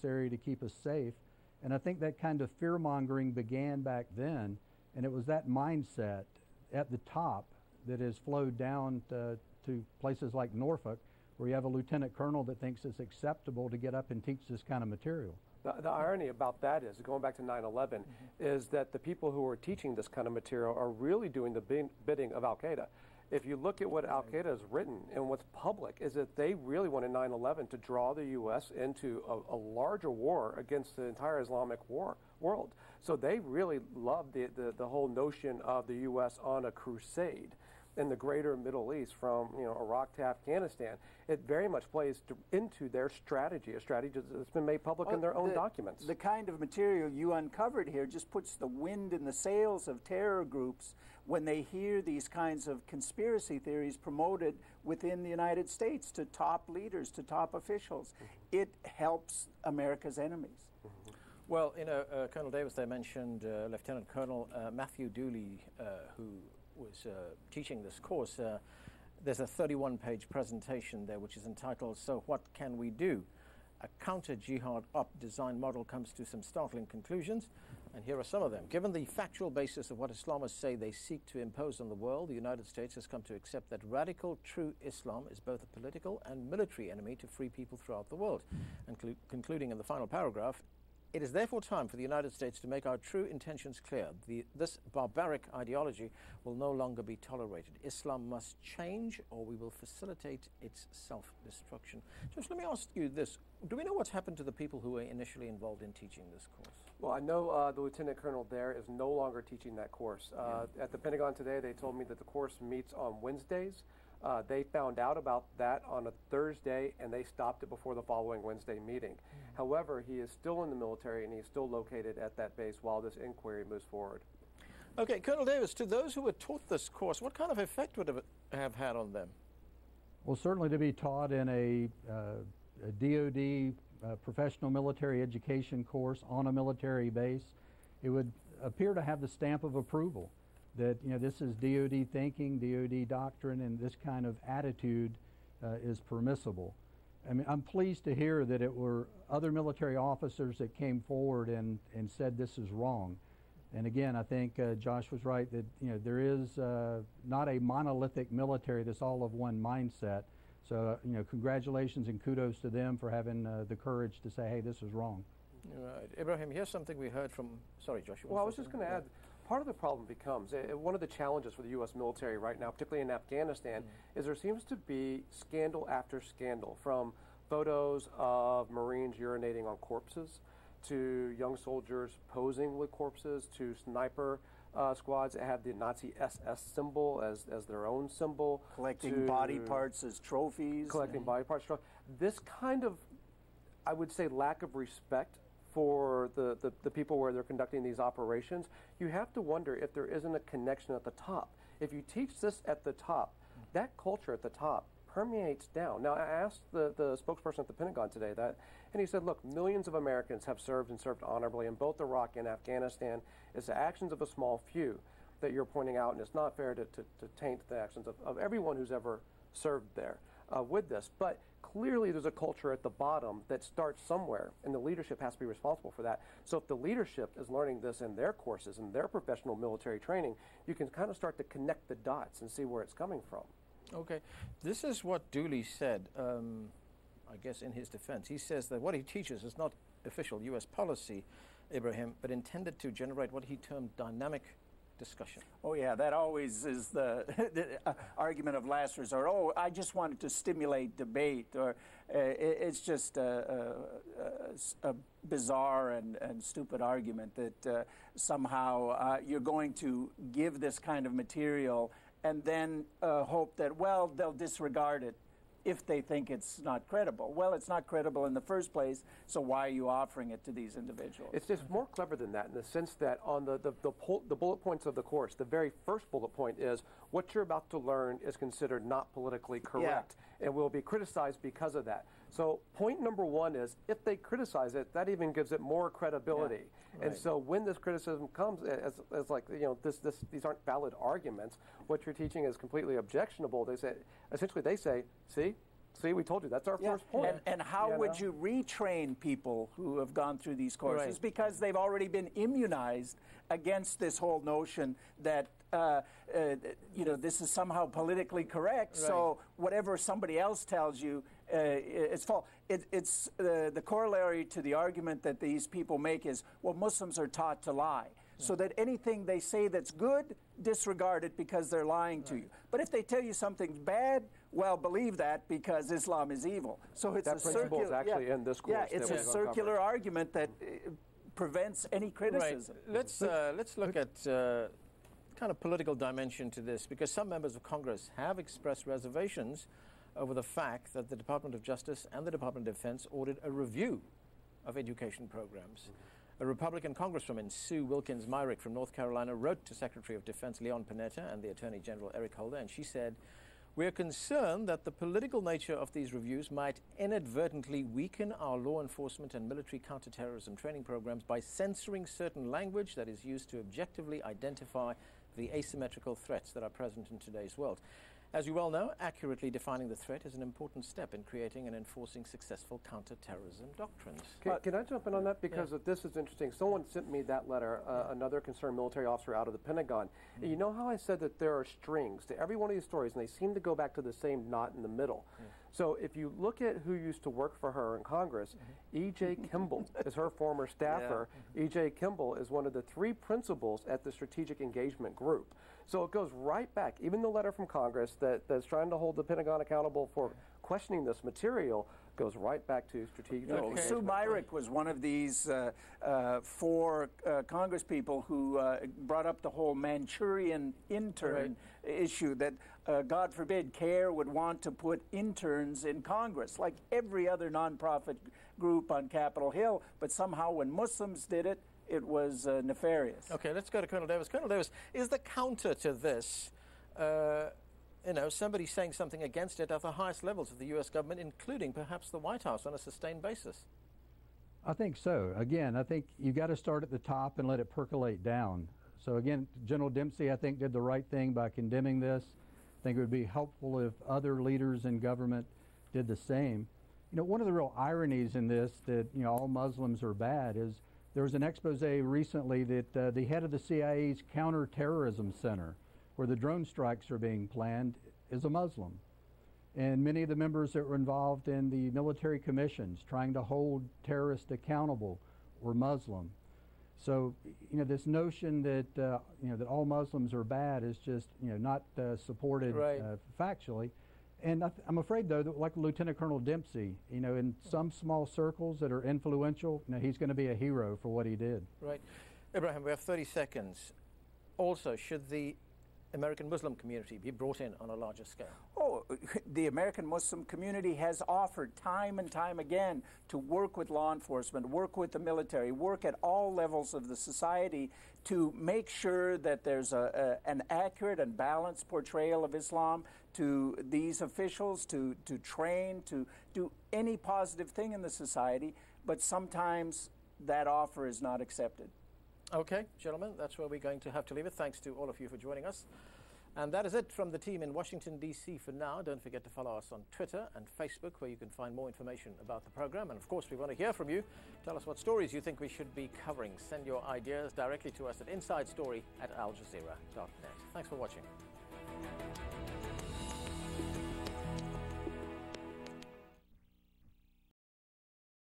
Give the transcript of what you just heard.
necessary to keep us safe. And I think that kind of fear-mongering began back then, and it was that mindset at the top that has flowed down to places like Norfolk, where you have a lieutenant colonel that thinks it's acceptable to get up and teach this kind of material. The irony about that is, going back to 9/11, is that the people who are teaching this kind of material are really doing the bidding of al-Qaeda. If you look at what al-Qaeda has written and what's public, is that they really wanted 9/11 to draw the U.S. into a larger war against the entire Islamic world. So they really love the whole notion of the U.S. on a crusade in the greater Middle East, from Iraq to Afghanistan. It very much plays into their strategy, a strategy that's been made public in their own documents. The kind of material you uncovered here just puts the wind in the sails of terror groups when they hear these kinds of conspiracy theories promoted within the United States to top leaders, to top officials. It helps America's enemies. Well, Colonel Davis, they mentioned Lieutenant Colonel Matthew Dooley, who was teaching this course. There's a 31-page presentation there which is entitled, "So What Can We Do?" A counter-jihad op design model comes to some startling conclusions, and here are some of them. Given the factual basis of what Islamists say they seek to impose on the world, the United States has come to accept that radical true Islam is both a political and military enemy to free people throughout the world. And concluding in the final paragraph, "It is therefore time for the United States to make our true intentions clear. This barbaric ideology will no longer be tolerated. Islam must change, or we will facilitate its self-destruction." Josh, let me ask you this. Do we know what's happened to the people who were initially involved in teaching this course? Well, I know the lieutenant colonel there is no longer teaching that course. At the Pentagon today, they told me that the course meets on Wednesdays. They found out about that on a Thursday, and they stopped it before the following Wednesday meeting. However, he is still in the military, and he's still located at that base while this inquiry moves forward. Okay, Colonel Davis, to those who were taught this course, what kind of effect would it have had on them? Well, certainly to be taught in a DoD professional military education course on a military base, it would appear to have the stamp of approval. That this is DoD thinking, DoD doctrine, and this kind of attitude is permissible. I mean, I'm pleased to hear that it were other military officers that came forward and said this is wrong. And again, I think Josh was right that there is not a monolithic military that's all of one mindset. So congratulations and kudos to them for having the courage to say, hey, this is wrong. Right. Ibrahim, here's something we heard from... Sorry, Joshua. Well, I was just going to add, part of the problem becomes, one of the challenges for the U.S. military right now, particularly in Afghanistan, is there seems to be scandal after scandal, from photos of Marines urinating on corpses, to young soldiers posing with corpses, to sniper squads that have the Nazi SS symbol as their own symbol. Collecting body parts as trophies. Collecting body parts. This kind of, I would say, lack of respect for the people where they're conducting these operations, you have to wonder if there isn't a connection at the top. If you teach this at the top, that culture at the top permeates down. Now, I asked the spokesperson at the Pentagon today that, and he said, look, millions of Americans have served and served honorably in both Iraq and Afghanistan. It's the actions of a small few that you're pointing out, and it's not fair to taint the actions of everyone who's ever served there with this. But clearly there's a culture at the bottom that starts somewhere, and the leadership has to be responsible for that. So if the leadership is learning this in their courses, in their professional military training, you can kind of start to connect the dots and see where it's coming from. Okay. This is what Dooley said, I guess in his defense. He says that what he teaches is not official U.S. policy, Ibrahim, but intended to generate what he termed dynamic discussion. Oh, yeah, that always is the argument of last resort. Oh, I just wanted to stimulate debate, or it's just a bizarre and stupid argument that somehow you're going to give this kind of material and then hope that, well, they'll disregard it if they think it's not credible. Well, it's not credible in the first place, so why are you offering it to these individuals? It's just more clever than that in the sense that on the bullet points of the course, the very first bullet point is what you're about to learn is considered not politically correct and will be criticized because of that. So point number one is if they criticize it, that even gives it more credibility. Yeah, right. And so when this criticism comes as like, these aren't valid arguments, what you're teaching is completely objectionable, they say, essentially they say, see, See, we told you, that's our first point. And how would you retrain people who have gone through these courses? Right. Because they've already been immunized against this whole notion that this is somehow politically correct, right. So whatever somebody else tells you, it's false. It's the corollary to the argument that these people make is, well, Muslims are taught to lie. So that anything they say that's good, disregard it because they're lying to you. But if they tell you something's bad, well, believe that because Islam is evil. So it's that principle is actually in this course. Yeah, it's a circular argument that prevents any criticism. Right. Let's look at kind of political dimension to this, because some members of Congress have expressed reservations over the fact that the Department of Justice and the Department of Defense ordered a review of education programs. A Republican Congresswoman, Sue Wilkins Myrick from North Carolina, wrote to Secretary of Defense Leon Panetta and the Attorney General Eric Holder, and she said, "We are concerned that the political nature of these reviews might inadvertently weaken our law enforcement and military counterterrorism training programs by censoring certain language that is used to objectively identify the asymmetrical threats that are present in today's world." As you well know, accurately defining the threat is an important step in creating and enforcing successful counterterrorism doctrines. Can I jump in on that? Because this is interesting. Someone sent me that letter, another concerned military officer out of the Pentagon. Mm-hmm. You know how I said that there are strings to every one of these stories, and they seem to go back to the same knot in the middle. Mm-hmm. So if you look at who used to work for her in Congress, E.J. Kimball is her former staffer. E.J. Kimball is one of the 3 principals at the Strategic Engagement Group. So it goes right back. Even the letter from Congress that's trying to hold the Pentagon accountable for questioning this material goes right back to strategic engagement. Sue Myrick was one of these 4 Congress people who brought up the whole Manchurian intern issue that, God forbid, CAIR would want to put interns in Congress, like every other nonprofit group on Capitol Hill. But somehow when Muslims did it, it was nefarious. Okay, let's go to Colonel Davis. Colonel Davis, is the counter to this, somebody saying something against it at the highest levels of the U.S. government, including perhaps the White House, on a sustained basis? I think so. Again, I think you've got to start at the top and let it percolate down. So again, General Dempsey, I think, did the right thing by condemning this. I think it would be helpful if other leaders in government did the same. You know, one of the real ironies in this that, all Muslims are bad is there was an expose recently that the head of the CIA's counterterrorism center, where the drone strikes are being planned, is a Muslim. And many of the members that were involved in the military commissions trying to hold terrorists accountable were Muslim. So, this notion that, that all Muslims are bad is just, not supported factually. And I'm afraid, though, that like Lieutenant Colonel Dempsey, in some small circles that are influential, he's going to be a hero for what he did. Right. Ibrahim, we have 30 seconds. Also, should the American Muslim community be brought in on a larger scale? Oh, the American Muslim community has offered time and time again to work with law enforcement, work with the military, work at all levels of the society to make sure that there's an accurate and balanced portrayal of Islam to these officials, to train, to do any positive thing in the society, but sometimes that offer is not accepted. Okay, gentlemen, that's where we're going to have to leave it. Thanks to all of you for joining us. And that is it from the team in Washington, D.C. for now. Don't forget to follow us on Twitter and Facebook, where you can find more information about the program. And, of course, we want to hear from you. Tell us what stories you think we should be covering. Send your ideas directly to us at insidestory@aljazeera.net. Thanks for watching.